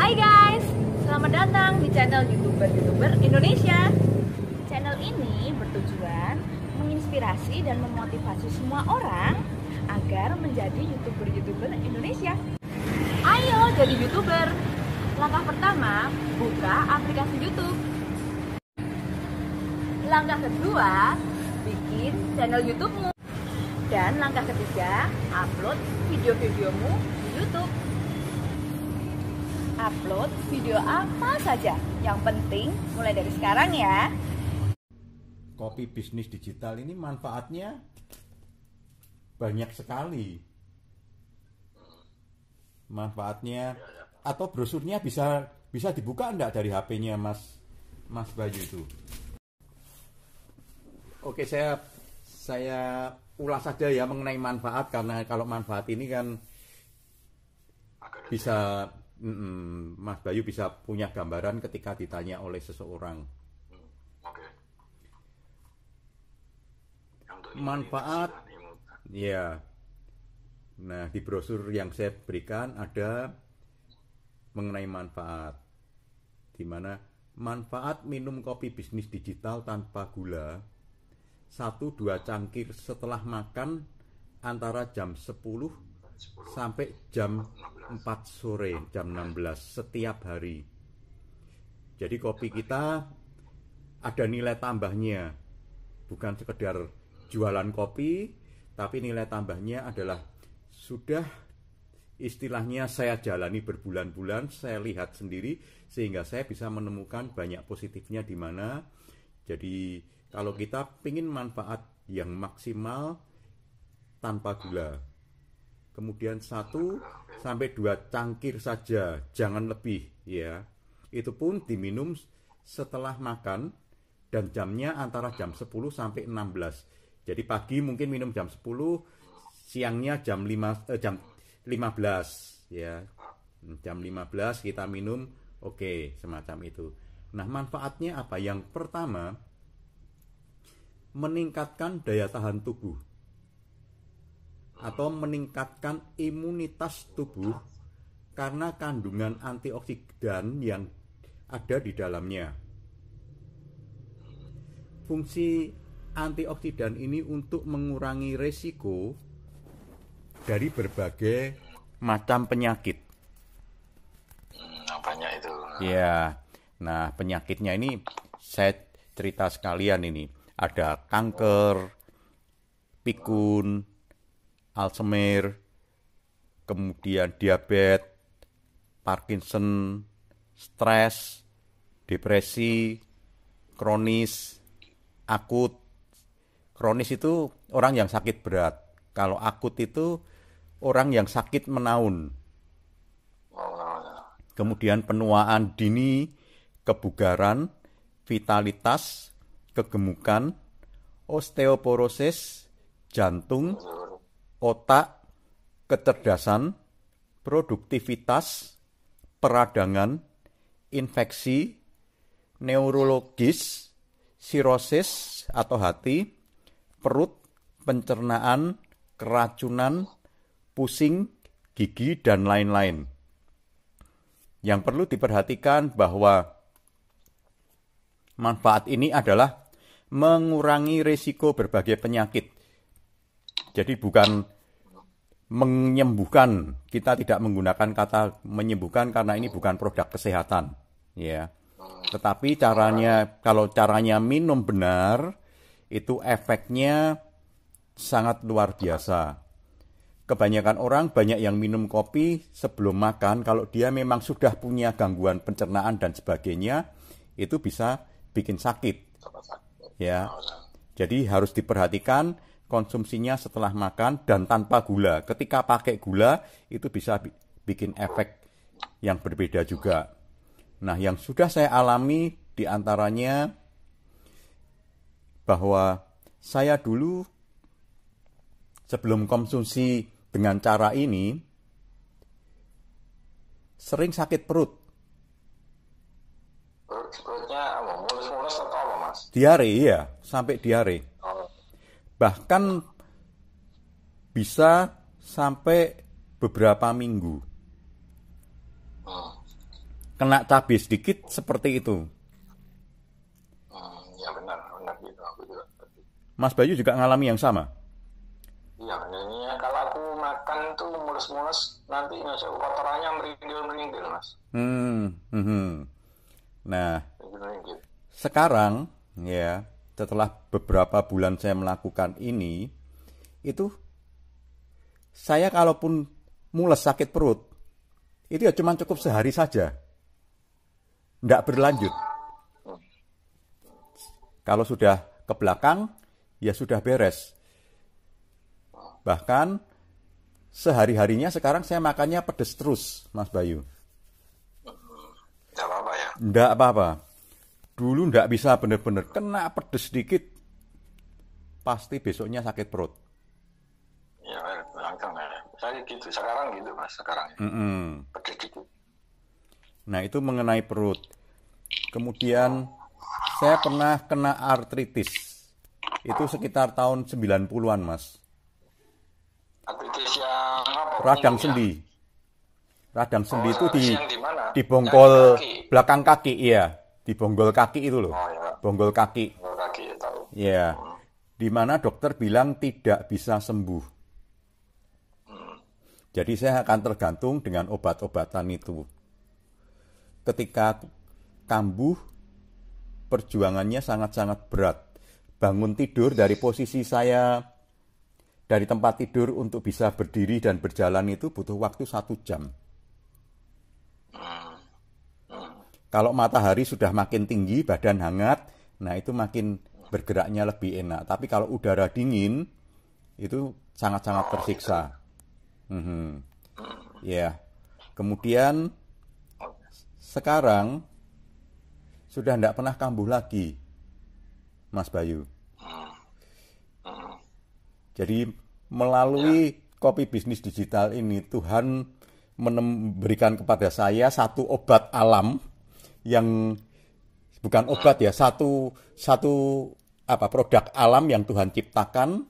Hai guys, selamat datang di channel YouTuber Indonesia. Channel ini bertujuan menginspirasi dan memotivasi semua orang agar menjadi YouTuber Indonesia. Ayo jadi YouTuber. Langkah pertama, buka aplikasi YouTube. Langkah kedua, bikin channel YouTube-mu. Dan langkah ketiga, upload video-videomu di YouTube. Upload video apa saja, yang penting mulai dari sekarang ya. Kopi bisnis digital ini manfaatnya banyak sekali. Manfaatnya atau brosurnya bisa dibuka enggak dari HP-nya Mas Bayu itu? Oke, saya ulas saja ya mengenai manfaat, karena kalau manfaat ini kan bisa Mas Bayu bisa punya gambaran ketika ditanya oleh seseorang. Oke. Manfaat, ya. Nah, di brosur yang saya berikan ada mengenai manfaat, di mana manfaat minum kopi bisnis digital tanpa gula 1-2 cangkir setelah makan antara jam 10 sampai jam 4 sore, jam 16 setiap hari. Jadi kopi kita ada nilai tambahnya, bukan sekedar jualan kopi, tapi nilai tambahnya adalah sudah istilahnya saya jalani berbulan-bulan, saya lihat sendiri sehingga saya bisa menemukan banyak positifnya di mana. Jadi kalau kita ingin manfaat yang maksimal tanpa gula, kemudian 1-2 cangkir saja, jangan lebih ya. Itu pun diminum setelah makan dan jamnya antara jam 10 sampai 16. Jadi pagi mungkin minum jam 10, siangnya jam 15 ya. Jam 15 kita minum, oke, semacam itu. Nah, manfaatnya apa? Yang pertama, meningkatkan daya tahan tubuh atau meningkatkan imunitas tubuh karena kandungan antioksidan yang ada di dalamnya. Fungsi antioksidan ini untuk mengurangi resiko dari berbagai macam penyakit. Apanya itu? Ya, nah penyakitnya ini saya cerita sekalian ini. Ada kanker, pikun, Alzheimer, kemudian diabetes, Parkinson, stres, depresi, kronis, akut. Kronis itu orang yang sakit berat. Kalau akut itu orang yang sakit menaun. Kemudian penuaan dini, kebugaran, vitalitas, kegemukan, osteoporosis, jantung, otak, kecerdasan, produktivitas, peradangan, infeksi, neurologis, sirosis atau hati, perut, pencernaan, keracunan, pusing, gigi, dan lain-lain. Yang perlu diperhatikan bahwa manfaat ini adalah mengurangi risiko berbagai penyakit. Jadi bukan menyembuhkan, kita tidak menggunakan kata menyembuhkan karena ini bukan produk kesehatan, ya. Tetapi kalau caranya minum benar, itu efeknya sangat luar biasa. Kebanyakan orang banyak yang minum kopi sebelum makan, kalau dia memang sudah punya gangguan pencernaan dan sebagainya, itu bisa bikin sakit. Ya. Jadi harus diperhatikan konsumsinya setelah makan dan tanpa gula. Ketika pakai gula itu bisa bikin efek yang berbeda juga. Nah, yang sudah saya alami diantaranya bahwa saya dulu sebelum konsumsi dengan cara ini sering sakit perut. Perutnya mulus-mulus atau apa, Mas? Diare, iya, sampai diare. Bahkan bisa sampai beberapa minggu. kena cabai sedikit seperti itu. Ya benar gitu. Aku juga. Mas Bayu juga ngalami yang sama? Iya, ini kalau aku makan tuh mulus-mulus, nanti kotorannya meringgil-meringgil, Mas. Nah, Meringgil. sekarang ya, setelah beberapa bulan saya melakukan ini, itu saya kalaupun mules sakit perut, itu ya cuma cukup sehari saja. Nggak berlanjut. Kalau sudah ke belakang, ya sudah beres. Bahkan sehari-harinya sekarang saya makannya pedes terus, Mas Bayu. Tidak apa-apa ya. Nggak apa-apa. Dulu nggak bisa bener-bener kena pedes sedikit, pasti besoknya sakit perut. Ya, langsung ya. Saya gitu, sekarang gitu, Mas, sekarang ya. Pedes dikit. Nah, itu mengenai perut. Kemudian saya pernah kena artritis. Itu sekitar tahun 90-an, Mas. Artritis yang apa? Radang Punggungnya? sendi. Radang sendi itu yang di mana? di bonggol Yang di kaki. belakang kaki, iya. Di bonggol kaki itu loh. Oh ya, Bonggol kaki. kalau kaki ya tahu. Iya. Di mana dokter bilang tidak bisa sembuh. Jadi saya akan tergantung dengan obat-obatan itu. Ketika kambuh, perjuangannya sangat-sangat berat. Bangun tidur dari posisi saya, dari tempat tidur untuk bisa berdiri dan berjalan itu butuh waktu 1 jam. Kalau matahari sudah makin tinggi, badan hangat, nah itu makin bergeraknya lebih enak. Tapi kalau udara dingin, itu sangat-sangat tersiksa. Ya, kemudian sekarang sudah tidak pernah kambuh lagi, Mas Bayu. Jadi melalui Kopi Bisnis Digital ini Tuhan memberikan kepada saya satu obat alam yang bukan obat ya, satu produk alam yang Tuhan ciptakan,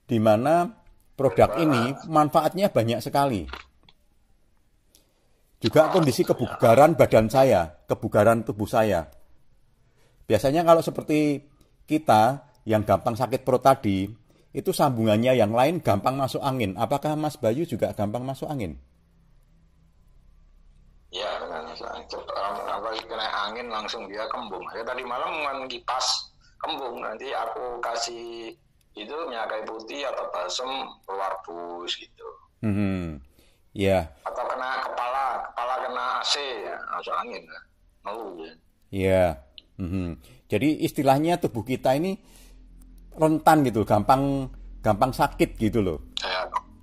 di mana produk ini manfaatnya banyak sekali. Juga kondisi kebugaran badan saya, kebugaran tubuh saya. Biasanya kalau seperti kita yang gampang sakit perut tadi, itu sambungannya yang lain gampang masuk angin. Apakah Mas Bayu juga gampang masuk angin? Ya, apalagi kena angin langsung dia kembung. Ya tadi malam kan kipas kembung, nanti aku kasih itu minyak kayu putih atau balsem keluar bus gitu. Ya. Atau kena kepala kena AC ya, masuk angin ya. Ngeluh ya. Ya. Jadi istilahnya tubuh kita ini rentan gitu, gampang sakit gitu loh.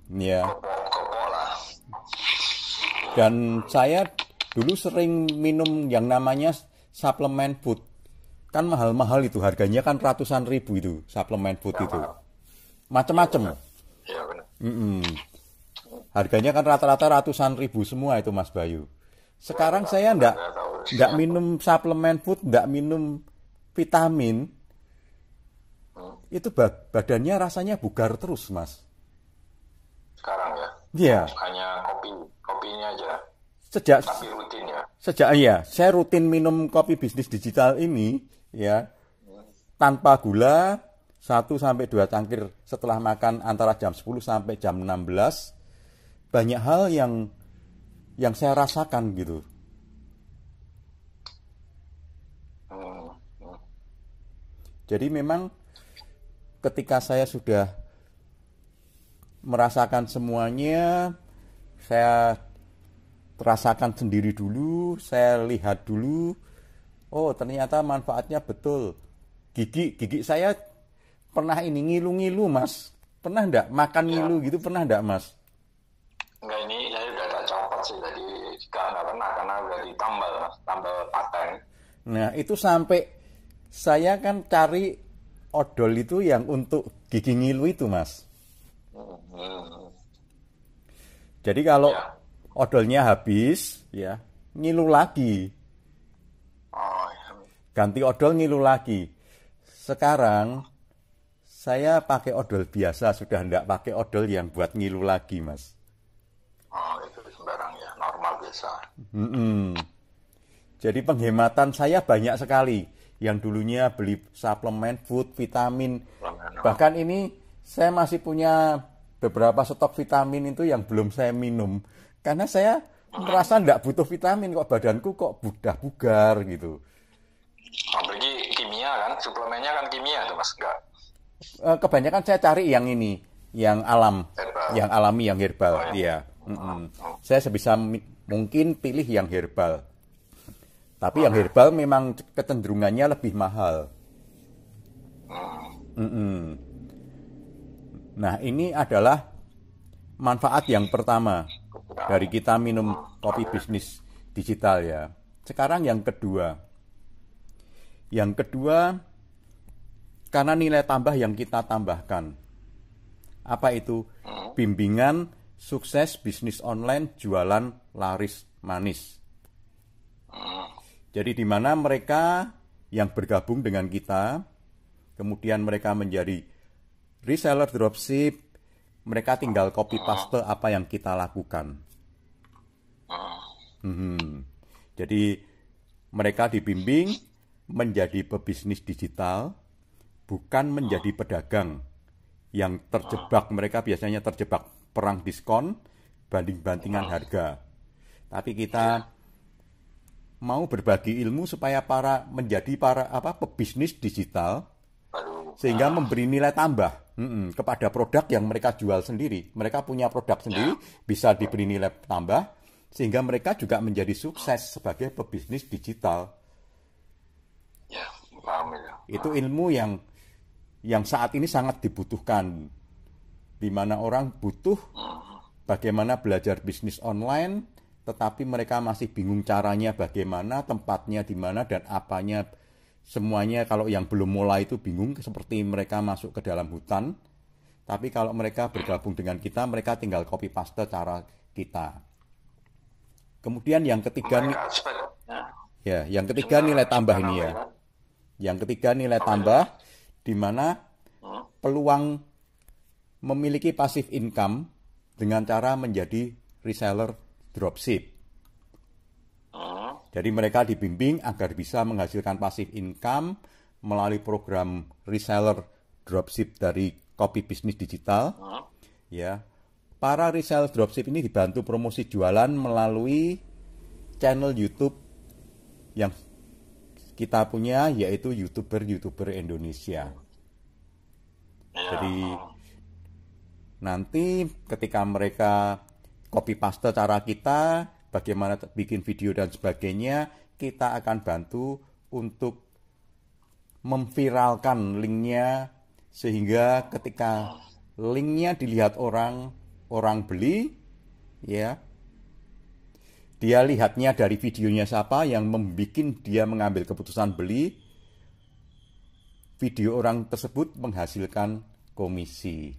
Ya. Kopok lah. Dan saya dulu sering minum yang namanya suplemen food. Kan mahal-mahal itu, harganya kan ratusan ribu itu, suplemen food itu. Macem-macem. Iya benar. Harganya kan rata-rata ratusan ribu semua itu, Mas Bayu. Sekarang saya enggak minum suplemen food, enggak minum vitamin. Itu badannya rasanya bugar terus, Mas. Sekarang ya. Iya. Hanya kopinya aja. Tapi rutin ya. Saya rutin minum Kopi Bisnis Digital ini ya. Tanpa gula 1-2 cangkir setelah makan antara jam 10 sampai jam 16. Banyak hal yang saya rasakan gitu. Jadi memang ketika saya sudah merasakan semuanya, saya rasakan sendiri dulu, saya lihat dulu, oh ternyata manfaatnya betul. Gigi saya pernah ini ngilu-ngilu, Mas. Pernah enggak makan ngilu gitu, pernah enggak, Mas? Enggak, ini saya udah tak copot sih, jadi enggak pernah karena udah tambal paten. Nah, itu sampai saya kan cari odol itu yang untuk gigi ngilu itu, Mas. Jadi kalau odolnya habis, ya ngilu lagi. Ganti odol ngilu lagi. Sekarang saya pakai odol biasa, sudah enggak pakai odol yang buat ngilu lagi, Mas. Oh, itu sembarang ya, normal biasa. Jadi penghematan saya banyak sekali. Yang dulunya beli suplemen, food, vitamin. Bahkan ini saya masih punya beberapa stok vitamin itu yang belum saya minum. Karena saya merasa tidak butuh vitamin, kok badanku kok mudah bugar gitu. Apalagi kimia kan, suplemennya kan kimia tuh Mas, enggak? Kebanyakan saya cari yang ini, yang alam, Herbal. yang alami, yang herbal. Oh, ya. Iya. Saya sebisa mungkin pilih yang herbal. Tapi yang herbal memang kecenderungannya lebih mahal. Nah, ini adalah manfaat yang pertama dari kita minum kopi bisnis digital ya. Sekarang yang kedua. Yang kedua, karena nilai tambah yang kita tambahkan. Apa itu? Bimbingan sukses bisnis online jualan laris manis. Jadi di mana mereka yang bergabung dengan kita, kemudian mereka menjadi reseller dropship, mereka tinggal copy paste apa yang kita lakukan. Jadi mereka dibimbing menjadi pebisnis digital, bukan menjadi pedagang yang terjebak. Mereka biasanya terjebak perang diskon, banding-bandingan harga. Tapi kita mau berbagi ilmu supaya menjadi pebisnis digital, sehingga memberi nilai tambah kepada produk yang mereka jual sendiri. Mereka punya produk sendiri, bisa diberi nilai tambah, sehingga mereka juga menjadi sukses sebagai pebisnis digital. Ya, paham ya. Itu ilmu yang saat ini sangat dibutuhkan, di mana orang butuh bagaimana belajar bisnis online, tetapi mereka masih bingung caranya bagaimana, tempatnya di mana, dan apanya. Semuanya kalau yang belum mulai itu bingung, seperti mereka masuk ke dalam hutan. Tapi kalau mereka bergabung dengan kita, mereka tinggal copy paste cara kita. Kemudian yang ketiga yang ketiga nilai tambah ini ya. Yang ketiga nilai tambah, di mana peluang memiliki passive income dengan cara menjadi reseller dropship. Jadi mereka dibimbing agar bisa menghasilkan passive income melalui program reseller dropship dari Kopi Bisnis Digital. Ya, para reseller dropship ini dibantu promosi jualan melalui channel YouTube yang kita punya, yaitu YouTuber Indonesia. Jadi nanti ketika mereka copy paste cara kita, bagaimana bikin video dan sebagainya, kita akan bantu untuk memviralkan linknya, sehingga ketika linknya dilihat orang beli, ya, dia lihatnya dari videonya siapa yang membuat dia mengambil keputusan beli, video orang tersebut menghasilkan komisi.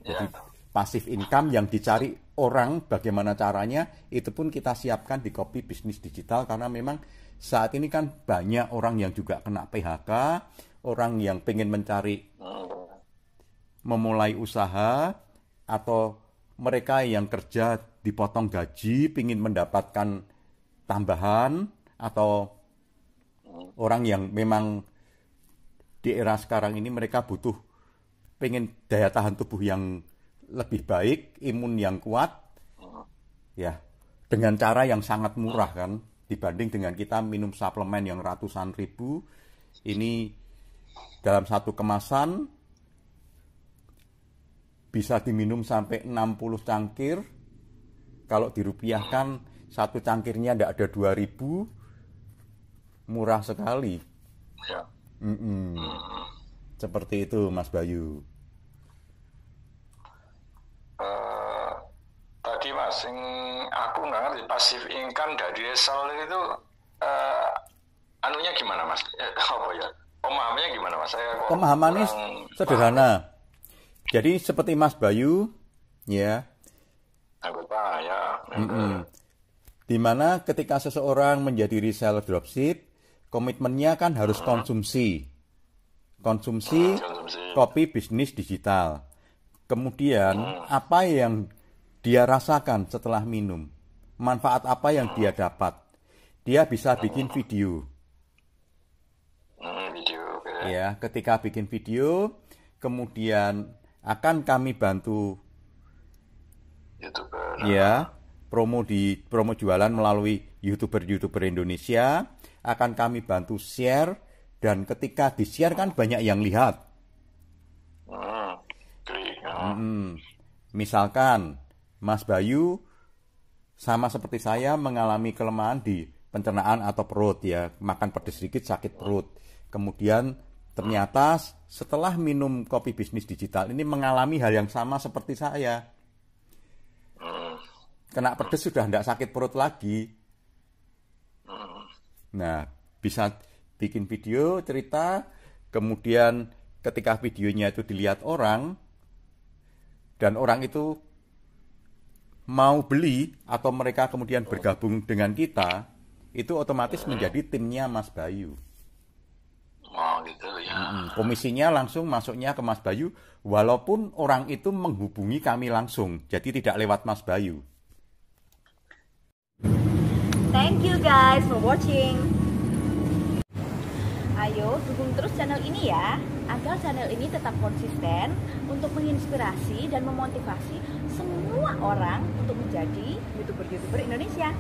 Jadi passive income yang dicari orang, bagaimana caranya, itu pun kita siapkan di Kopi Bisnis Digital, karena memang saat ini kan banyak orang yang juga kena PHK, orang yang pengen mencari memulai usaha, atau mereka yang kerja dipotong gaji, pengen mendapatkan tambahan, atau orang yang memang di era sekarang ini mereka butuh, pengen daya tahan tubuh yang lebih baik, imun yang kuat, ya, dengan cara yang sangat murah kan, dibanding dengan kita minum suplemen yang ratusan ribu. Ini dalam satu kemasan bisa diminum sampai 60 cangkir. Kalau dirupiahkan, satu cangkirnya tidak ada 2.000, murah sekali. Ya. Seperti itu, Mas Bayu. Tadi Mas, aku nggak ngerti passive income dari reseller itu anunya gimana Mas? Apa ya? Pemahamannya gimana Mas? Pemahamannya sederhana. Jadi seperti Mas Bayu, ya. Anggota ya. Di mana ketika seseorang menjadi reseller dropship, komitmennya kan harus konsumsi kopi bisnis digital. Kemudian apa yang dia rasakan setelah minum, manfaat apa yang dia dapat? Dia bisa bikin video. Video. Ya, ketika bikin video, kemudian akan kami bantu YouTuber. ya promo jualan melalui YouTuber Indonesia, akan kami bantu share, dan ketika di-share kan banyak yang lihat. Misalkan Mas Bayu sama seperti saya mengalami kelemahan di pencernaan atau perut ya, makan pedas sedikit sakit perut. Kemudian ternyata setelah minum kopi bisnis digital ini mengalami hal yang sama seperti saya. Kena pedas sudah tidak sakit perut lagi. Nah, bisa bikin video cerita, kemudian ketika videonya itu dilihat orang, dan orang itu mau beli atau mereka kemudian bergabung dengan kita, itu otomatis menjadi timnya Mas Bayu. Oh gitu ya. Komisinya langsung masuknya ke Mas Bayu, walaupun orang itu menghubungi kami langsung, jadi tidak lewat Mas Bayu. Thank you guys for watching. Ayo dukung terus channel ini ya, agar channel ini tetap konsisten untuk menginspirasi dan memotivasi semua orang untuk menjadi YouTuber Indonesia.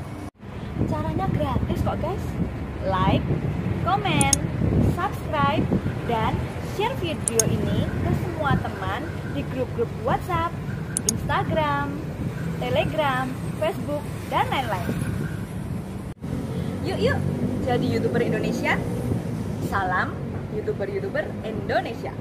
Caranya gratis kok guys. Like, comment, subscribe, dan share video ini ke semua teman di grup-grup WhatsApp, Instagram, Telegram, Facebook, dan lain-lain. Yuk, jadi YouTuber Indonesia. Salam YouTuber Indonesia.